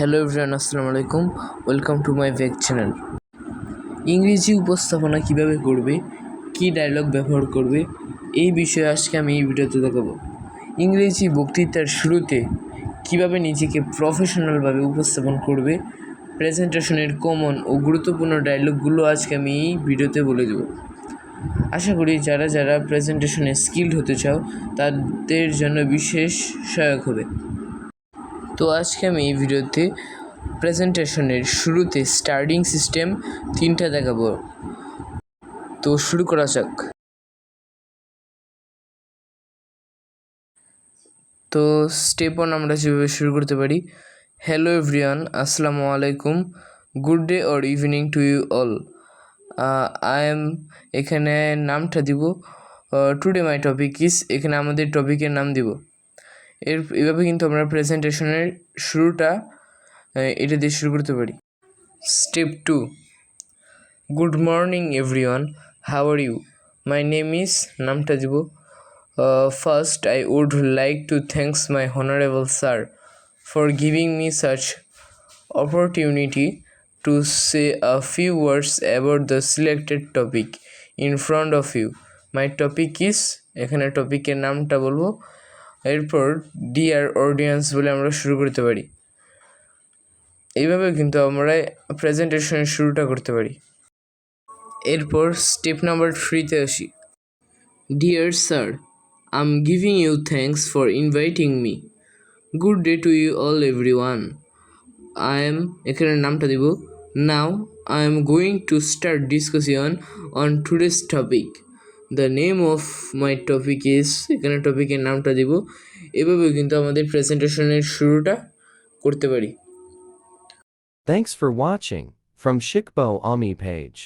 Hello everyone, আসসালামু আলাইকুম। Welcome to my vague channel. ইংরেজি উপস্থাপনা কিভাবে করবে, কি ডায়লগ ব্যবহার করবে, এই বিষয়ে আজকে আমি এই ভিডিওতে দেখাবো। ইংরেজি বক্তৃতার শুরুতে কিভাবে নিজেকে প্রফেশনালভাবে উপস্থাপন করবে, প্রেজেন্টেশনের কমন ও গুরুত্বপূর্ণ ডায়লগগুলো আজকে আমি এই ভিডিওতে বলে দেবো। আশা করি যারা যারা প্রেজেন্টেশনে স্কিলড হতে চাও তাদের জন্য বিশেষ সহায়ক হবে। তো আজকে আমি এই ভিডিওতে প্রেজেন্টেশনের শুরুতে স্টার্টিং সিস্টেম 3টা দেখাবো। তো শুরু করা যাক। তো স্টেপ 1 আমরা যেভাবে শুরু করতে পারি, হ্যালো এভরিওয়ান, আসসালামু আলাইকুম, good day or evening to you all. I am, এখানে নামটা দিব টুডে মাই টপিক ইজ, এখানে আমাদের টপিকের নাম দিব। এভাবে কিন্তু আমরা প্রেজেন্টেশনের শুরুটা এটা দিয়ে শুরু করতে পারি। Step 2, good morning everyone, how are you, my name is, নামটা দিব। First I would like to thanks my honourable sir for giving me such opportunity to say a few words about the selected topic in front of you. My topic is, এখানে টপিকের নামটা বলবো, এরপর dear audience বলে আমরা শুরু করতে পারি। এইভাবে কিন্তু আমরা প্রেজেন্টেশনের শুরুটা করতে পারি। এরপর স্টেপ নাম্বার 3-তে আসি। Dear sir, I am giving you thanks for inviting me. Good day to you all everyone. I am, এখানে নামটা দিব। Now I am going to start discussion on today's topic. The name of my topic is, এখানে টপিকের নামটা দিব। এভাবে কিন্তু আমাদের প্রেজেন্টেশনের শুরুটা করতে পারি। Thanks for watching from Shikbo Ami page.